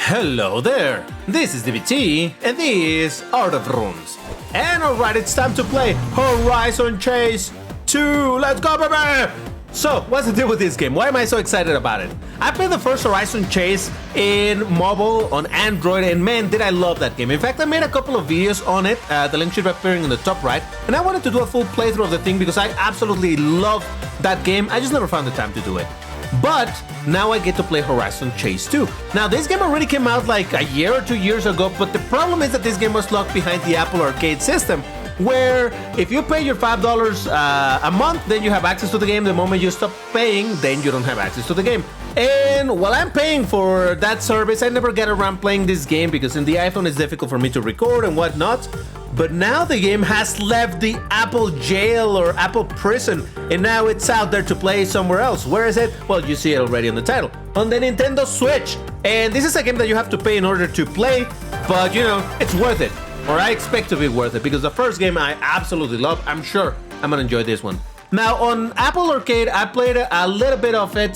Hello there, this is DBT, and this is Art of Runes. And alright, it's time to play Horizon Chase 2, let's go baby! So, what's the deal with this game? Why am I so excited about it? I played the first Horizon Chase in mobile, on Android, and man, did I love that game. In fact, I made a couple of videos on it, the link should be appearing in the top right, and I wanted to do a full playthrough of the thing because I absolutely love that game, I just never found the time to do it. But now I get to play Horizon Chase 2. Now this game already came out like a year or 2 years ago, but the problem is that this game was locked behind the Apple Arcade system, where if you pay your $5 a month, then you have access to the game. The moment you stop paying, then you don't have access to the game. And while I'm paying for that service, I never get around playing this game because in the iPhone it's difficult for me to record and whatnot. But now the game has left the Apple jail or Apple prison, and now it's out there to play somewhere else. Where is it? Well, you see it already on the title. On the Nintendo Switch. And this is a game that you have to pay in order to play, but you know, it's worth it. Or I expect to be worth it, because the first game I absolutely love. I'm sure I'm gonna enjoy this one. Now on Apple Arcade, I played a little bit of it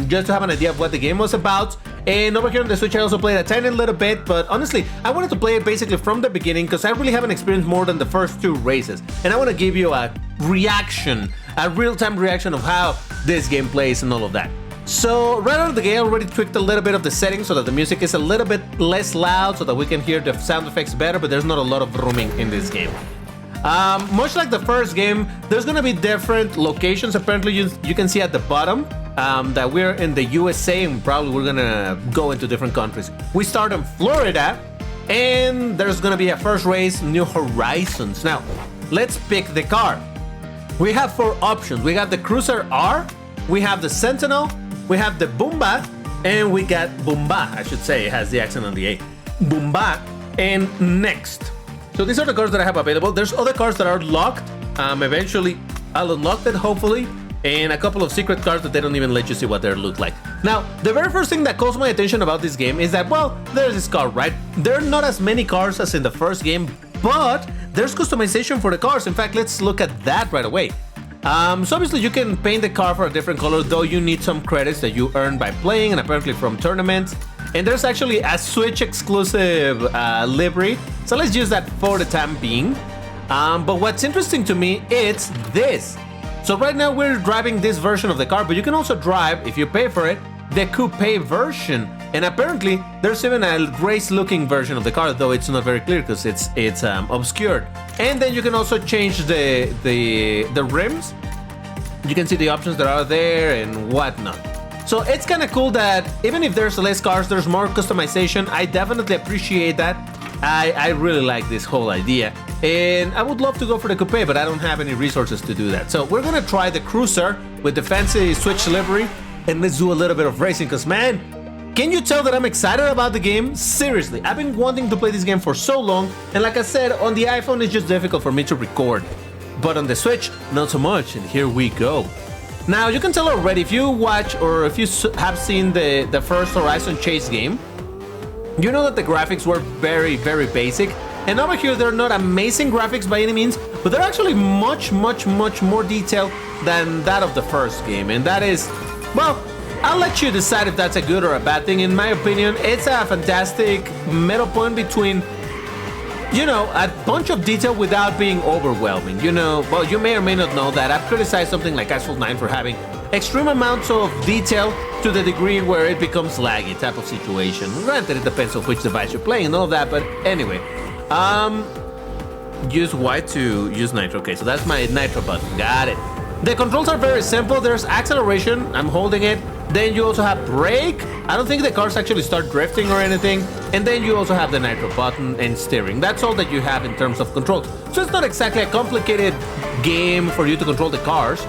just to have an idea of what the game was about. And over here on the Switch, I also played a tiny little bit, but honestly, I wanted to play it basically from the beginning because I really haven't experienced more than the first two races. And I want to give you a reaction, a real-time reaction of how this game plays and all of that. So right out of the gate, I already tweaked a little bit of the settings so that the music is a little bit less loud so that we can hear the sound effects better, but there's not a lot of rooming in this game. Much like the first game, there's gonna be different locations. Apparently you can see at the bottom that we're in the USA, and probably we're gonna go into different countries. We start in Florida, and there's gonna be a first race, New Horizons. Now, let's pick the car. We have 4 options. We got the Cruiser R, we have the Sentinel, we have the Boomba, and we got Boomba, I should say, it has the accent on the A. Boomba, and next. So these are the cars that I have available. There's other cars that are locked. Eventually, I'll unlock it, hopefully. And a couple of secret cars that they don't even let you see what they look like. Now, the very first thing that calls my attention about this game is that, well, there's this car, right? There are not as many cars as in the first game, but there's customization for the cars. In fact, let's look at that right away. So obviously you can paint the car for a different color, though you need some credits that you earn by playing and apparently from tournaments. And there's actually a Switch exclusive livery, so let's use that for the time being. But what's interesting to me, it's this. So right now we're driving this version of the car, but you can also drive, if you pay for it, the coupe version. And apparently there's even a race looking version of the car, though it's not very clear because it's obscured. And then you can also change the rims. You can see the options that are there and whatnot. So it's kind of cool that even if there's less cars, there's more customization. I definitely appreciate that. I really like this whole idea. And I would love to go for the coupe, but I don't have any resources to do that. So we're gonna try the Cruiser with the fancy Switch livery, and let's do a little bit of racing, because man, can you tell that I'm excited about the game? Seriously, I've been wanting to play this game for so long, and like I said, on the iPhone it's just difficult for me to record. But on the Switch, not so much, and here we go. Now, you can tell already, if you watch or if you have seen the first Horizon Chase game, you know that the graphics were very, very basic. And over here, they're not amazing graphics by any means, but they're actually much, much, much more detailed than that of the first game. And that is, well, I'll let you decide if that's a good or a bad thing. In my opinion, it's a fantastic middle point between, you know, a bunch of detail without being overwhelming. You know, well, you may or may not know that I've criticized something like Asphalt 9 for having extreme amounts of detail to the degree where it becomes laggy type of situation. Granted, it depends on which device you're playing and all of that, but anyway. Use Y to use nitro. Okay, so that's my nitro button. Got it. The controls are very simple. There's acceleration. I'm holding it. Then you also have brake. I don't think the cars actually start drifting or anything. And then you also have the nitro button and steering. That's all that you have in terms of control. So it's not exactly a complicated game for you to control the cars,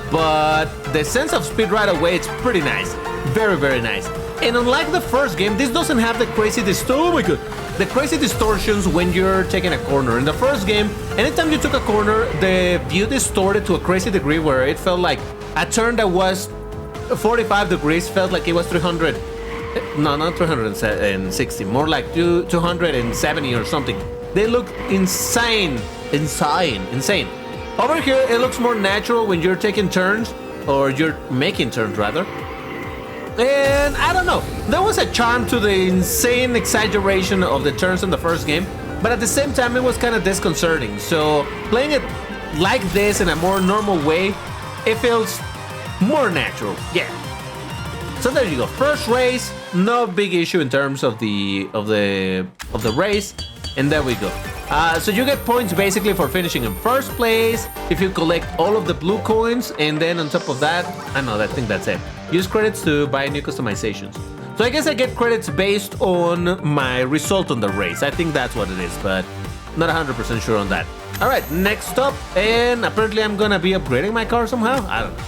but the sense of speed right away, it's pretty nice. Very, very nice. And unlike the first game, this doesn't have the crazy the crazy distortions when you're taking a corner. In the first game, anytime you took a corner, the view distorted to a crazy degree where it felt like a turn that was 45 degrees felt like it was 300. No, not 360, more like 270 or something. They look insane. Over here, it looks more natural when you're taking turns, or you're making turns rather. And I don't know, there was a charm to the insane exaggeration of the turns in the first game, but at the same time it was kind of disconcerting. So playing it like this in a more normal way, it feels more natural. Yeah. So there you go. First race, no big issue in terms of the race, and there we go. So you get points basically for finishing in first place if you collect all of the blue coins, and then on top of that, I think that's it. Use credits to buy new customizations. So I guess I get credits based on my result on the race. I think that's what it is, but not 100% sure on that. All right, next up, and apparently I'm gonna be upgrading my car somehow. I don't know.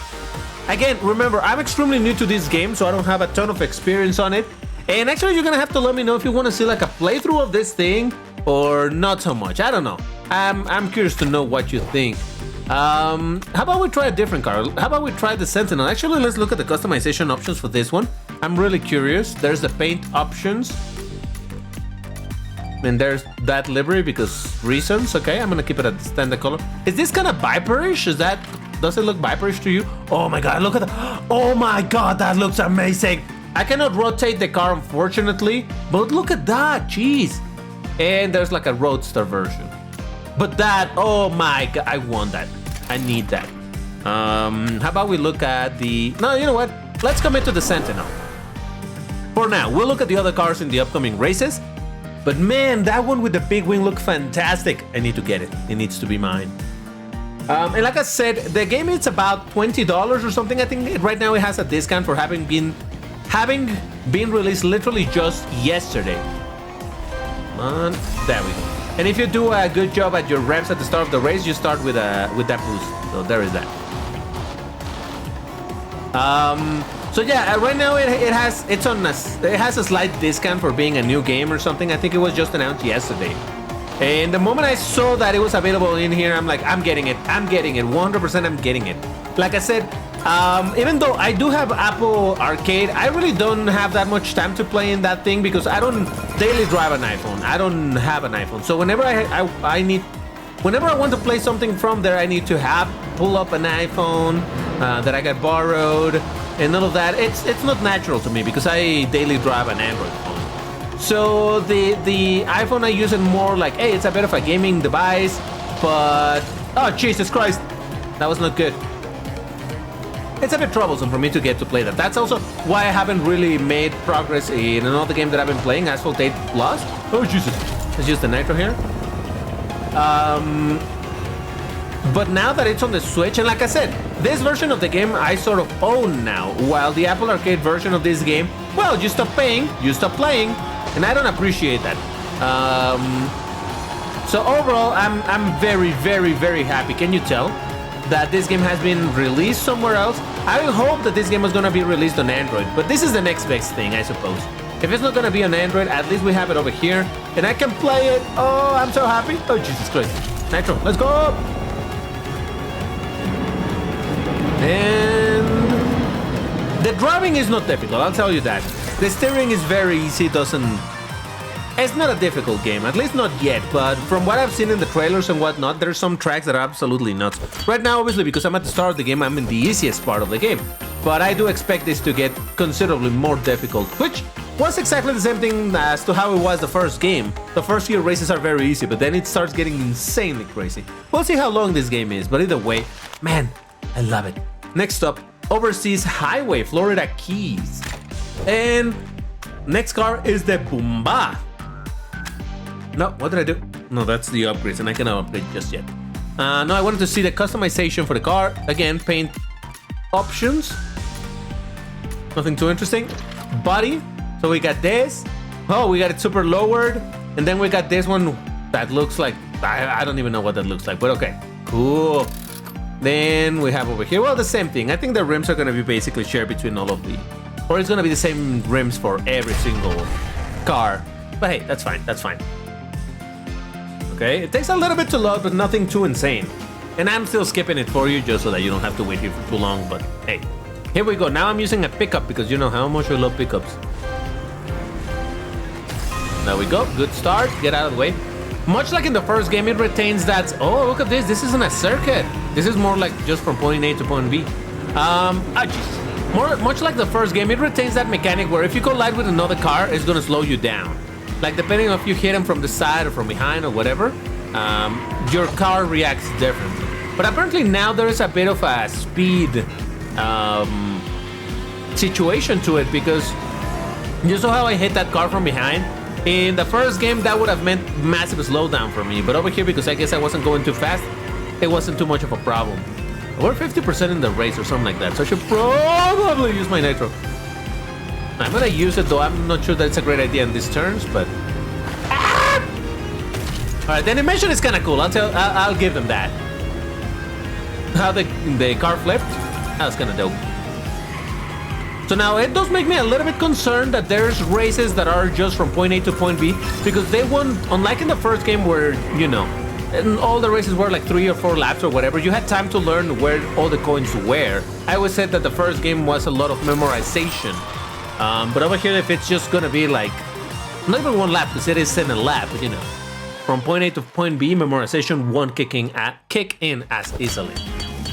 Again, remember, I'm extremely new to this game, so I don't have a ton of experience on it. And actually, you're gonna have to let me know if you want to see like a playthrough of this thing or not so much. I don't know. I'm curious to know what you think. How about we try a different car? How about we try the Sentinel? Actually, let's look at the customization options for this one. I'm really curious. There's the paint options. And there's that livery because reasons. Okay, I'm gonna keep it at the standard color. Is this kind of viperish? Does it look viperish to you? Oh my god, look at that. Oh my god, that looks amazing. I cannot rotate the car, unfortunately, but look at that, jeez. And there's like a roadster version. But that, oh my god, I want that. I need that. How about we look at the... No, you know what? Let's commit to the Sentinel. For now, we'll look at the other cars in the upcoming races. But man, that one with the big wing looked fantastic. I need to get it. It needs to be mine. And like I said, the game is about $20 or something. I think right now it has a discount for having been released literally just yesterday. There we go. And if you do a good job at your reps at the start of the race, you start with that boost. So there is that. So yeah, right now it has a slight discount for being a new game or something. I think it was just announced yesterday. And the moment I saw that it was available in here, I'm like, I'm getting it, 100% I'm getting it. Like I said, even though I do have Apple Arcade, I really don't have that much time to play in that thing because I don't daily drive an iPhone. I don't have an iPhone. So whenever whenever I want to play something from there, I need to pull up an iPhone that I got borrowed and all of that. It's not natural to me because I daily drive an Android phone. So the iPhone I use it more like, hey, it's a bit of a gaming device, but oh Jesus Christ, that was not good. It's a bit troublesome for me to get to play that. That's also why I haven't really made progress in another game that I've been playing, Asphalt 8 Plus. Oh Jesus, let's use the nitro here. But now that it's on the Switch, and like I said, this version of the game I sort of own now, while the Apple Arcade version of this game, well, you stop paying, you stop playing, and I don't appreciate that. So overall, I'm very, very, very happy. Can you tell that this game has been released somewhere else? I hope that this game is going to be released on Android, but this is the next best thing, I suppose. If it's not going to be on Android, at least we have it over here, and I can play it. Oh, I'm so happy. Oh, Jesus Christ. Nitro, let's go! And the driving is not difficult, I'll tell you that. The steering is very easy, it's not a difficult game, at least not yet, but from what I've seen in the trailers and whatnot, there's some tracks that are absolutely nuts. Right now, obviously, because I'm at the start of the game, I'm in the easiest part of the game, but I do expect this to get considerably more difficult, which was exactly the same thing as to how it was the first game. The first few races are very easy, but then it starts getting insanely crazy. We'll see how long this game is, but either way, man, I love it. Next up, Overseas Highway, Florida Keys. And next car is the Boomba. No, what did I do? No, that's the upgrades, and I cannot upgrade just yet. No, I wanted to see the customization for the car. Again, paint options. Nothing too interesting. Body. So we got this. Oh, we got it super lowered. And then we got this one that looks like... I don't even know what that looks like, but okay. Cool. Then we have over here, well, the same thing. I think the rims are going to be basically shared between all of the... Or it's going to be the same rims for every single car. But hey, that's fine, that's fine. Okay, it takes a little bit to load, but nothing too insane. And I'm still skipping it for you just so that you don't have to wait here for too long, but hey. Here we go, now I'm using a pickup because you know how much I love pickups. There we go, good start, get out of the way. Much like in the first game, it retains that... Oh, look at this isn't a circuit. This is more like just from point A to point B. Jeez. Much like the first game, it retains that mechanic where if you collide with another car, it's gonna slow you down. Like depending on if you hit him from the side or from behind or whatever, your car reacts differently. But apparently now there is a bit of a speed situation to it, because you saw how I hit that car from behind. In the first game, that would have meant massive slowdown for me, but over here, because I guess I wasn't going too fast, it wasn't too much of a problem. We're 50% in the race or something like that, so I should probably use my nitro. I'm gonna use it, though I'm not sure that it's a great idea in these turns, but... Ah! Alright, the animation is kind of cool, I'll give them that. How the car flipped, that was kind of dope. So now it does make me a little bit concerned that there's races that are just from point A to point B, because they won't, unlike in the first game where, you know, and all the races were like 3 or 4 laps or whatever, you had time to learn where all the coins were. I always said that the first game was a lot of memorization. But over here, if it's just gonna be like, not even 1 lap, because it is in a lap, you know, from point A to point B, memorization won't kick in as easily.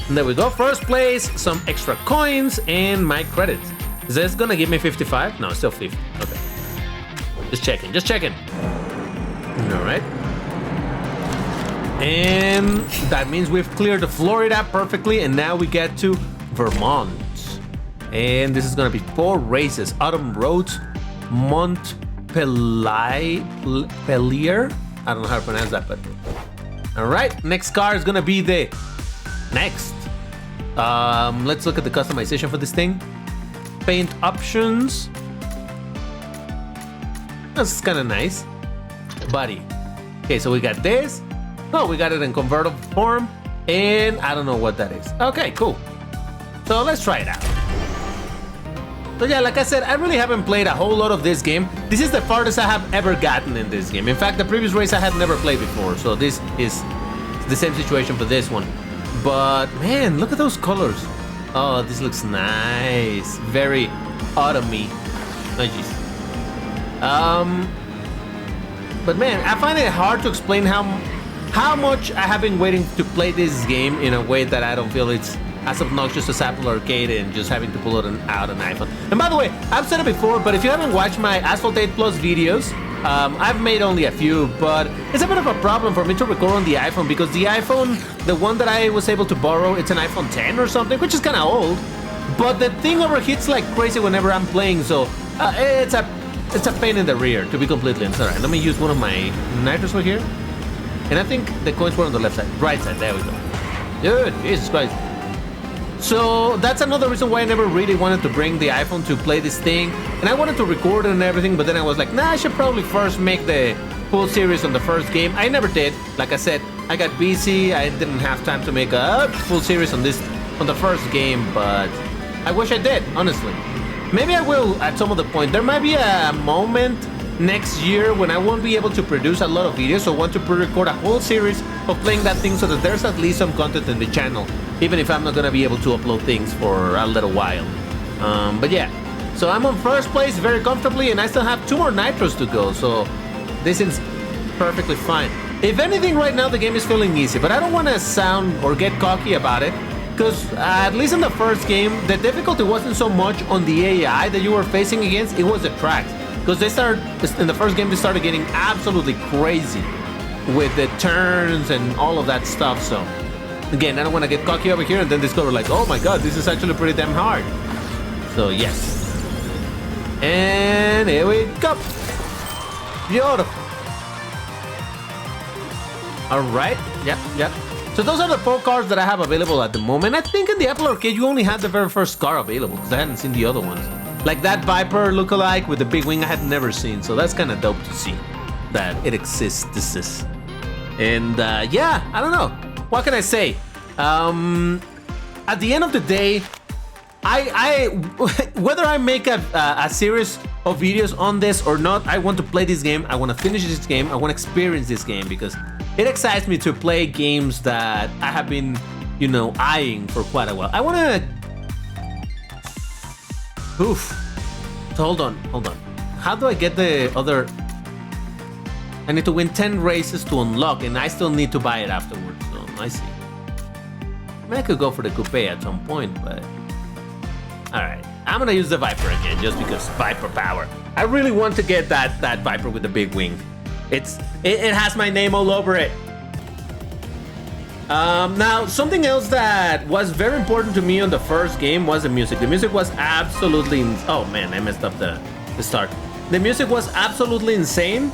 And there we go, first place, some extra coins, and my credits. Is this gonna give me 55? No, still 50. Okay. Just checking, just checking. All right. And that means we've cleared the Florida perfectly, and now we get to Vermont. And this is gonna be 4 races. Autumn Roads, Montpellier. I don't know how to pronounce that, but... All right, next car is gonna be the next. Let's look at the customization for this thing. Paint options. That's kind of nice. Body. Okay, so we got this. Oh, we got it in convertible form, and I don't know what that is. Okay, cool. So let's try it out. So yeah, like I said, I really haven't played a whole lot of this game. This is the farthest I have ever gotten in this game. In fact, the previous race I had never played before, so this is the same situation for this one. But man, look at those colors. Oh, this looks nice. Very autumny. Oh, jeez. But man, I find it hard to explain how much I have been waiting to play this game in a way that I don't feel it's as obnoxious as Apple Arcade and just having to pull it out an iPhone. And by the way, I've said it before, but if you haven't watched my Asphalt 8 Plus videos, I've made only a few, but it's a bit of a problem for me to record on the iPhone, because the iPhone, the one that I was able to borrow, it's an iPhone 10 or something, which is kind of old, but the thing overheats like crazy whenever I'm playing, so it's a pain in the rear, to be completely honest. Alright, let me use one of my nitros over here, and I think the coins were on the left side, right side, there we go. Dude, Jesus Christ. So that's another reason why I never really wanted to bring the iPhone to play this thing, and I wanted to record it and everything, but then I was like, nah, I should probably first make the full series on the first game. I never did. Like I said, I got busy, I didn't have time to make a full series on the first game, but I wish I did, honestly. Maybe I will at some other point. There might be a moment next year when I won't be able to produce a lot of videos, so I want to pre-record a whole series of playing that thing so that there's at least some content in the channel, even if I'm not gonna be able to upload things for a little while. But yeah, so I'm on first place very comfortably, and I still have 2 more nitros to go, so this is perfectly fine. If anything, right now the game is feeling easy, but I don't want to sound or get cocky about it, because at least in the first game, the difficulty wasn't so much on the AI that you were facing against, it was the tracks. Because in the first game, they started getting absolutely crazy with the turns and all of that stuff, so... Again, I don't want to get cocky over here and then discover like, oh my god, this is actually pretty damn hard. So yes. And here we go. Beautiful. Alright, yep. So those are the 4 cars that I have available at the moment. I think in the Apple Arcade you only had the very first car available, because I hadn't seen the other ones. Like that Viper lookalike with the big wing I had never seen, so that's kind of dope to see that it exists. And yeah, I don't know. What can I say? At the end of the day, I whether I make a series of videos on this or not, I want to play this game. I want to finish this game. I want to experience this game, because it excites me to play games that I have been, you know, eyeing for quite a while. I want to... Oof. So hold on. How do I get the other... I need to win 10 races to unlock, and I still need to buy it afterwards, so I see. I mean, I could go for the coupe at some point, but... Alright, I'm gonna use the Viper again, just because Viper power. I really want to get that Viper with the big wing. It has my name all over it. Now, something else that was very important to me on the first game was the music. The music was absolutely... Oh man, I messed up the start. The music was absolutely insane.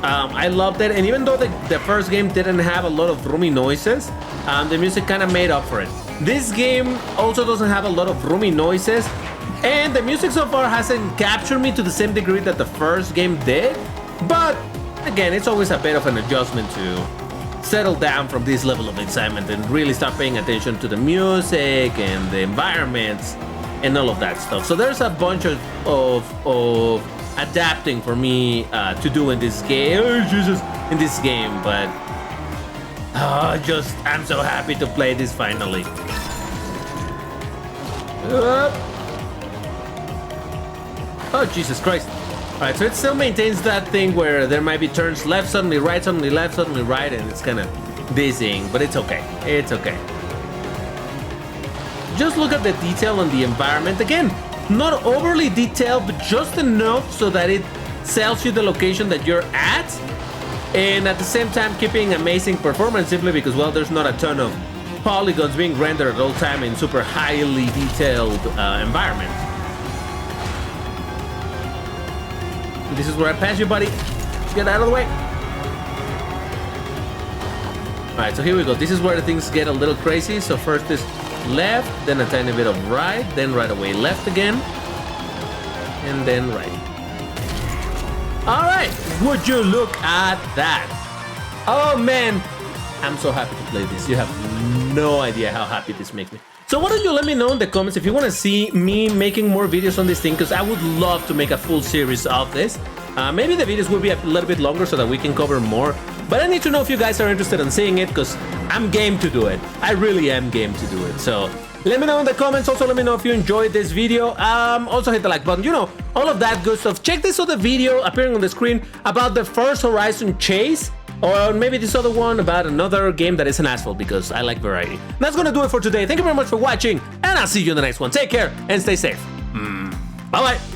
I loved it, and even though the first game didn't have a lot of roomy noises, the music kind of made up for it. This game also doesn't have a lot of roomy noises, and the music so far hasn't captured me to the same degree that the first game did. But again, it's always a bit of an adjustment to settle down from this level of excitement and really start paying attention to the music and the environments and all of that stuff. So there's a bunch of adapting for me to do in this game. Oh, Jesus, in this game, but I'm so happy to play this finally. Oh, Jesus Christ. Alright, so it still maintains that thing where there might be turns left, suddenly right, suddenly left, suddenly right, and it's kind of dizzying, but it's okay. It's okay. Just look at the detail on the environment. Again, not overly detailed, but just enough so that it tells you the location that you're at, and at the same time keeping amazing performance simply because, well, there's not a ton of polygons being rendered at all time in super highly detailed environments. This is where I pass you, buddy. Let's get out of the way. Alright, so here we go. This is where things get a little crazy. So first is left, then a tiny bit of right, then right away left again, and then right. Alright, would you look at that? Oh man, I'm so happy to play this. You have no idea how happy this makes me. So why don't you let me know in the comments if you want to see me making more videos on this thing, because I would love to make a full series of this. Maybe the videos will be a little bit longer so that we can cover more, but I need to know if you guys are interested in seeing it, because I'm game to do it. I really am game to do it. So let me know in the comments. Also, let me know if you enjoyed this video. Also hit the like button, you know, all of that good stuff. Check this other video appearing on the screen about the first Horizon chase. Or maybe this other one about another game that is an asphalt, because I like variety. That's gonna do it for today. Thank you very much for watching, and I'll see you in the next one. Take care and stay safe. Bye-bye.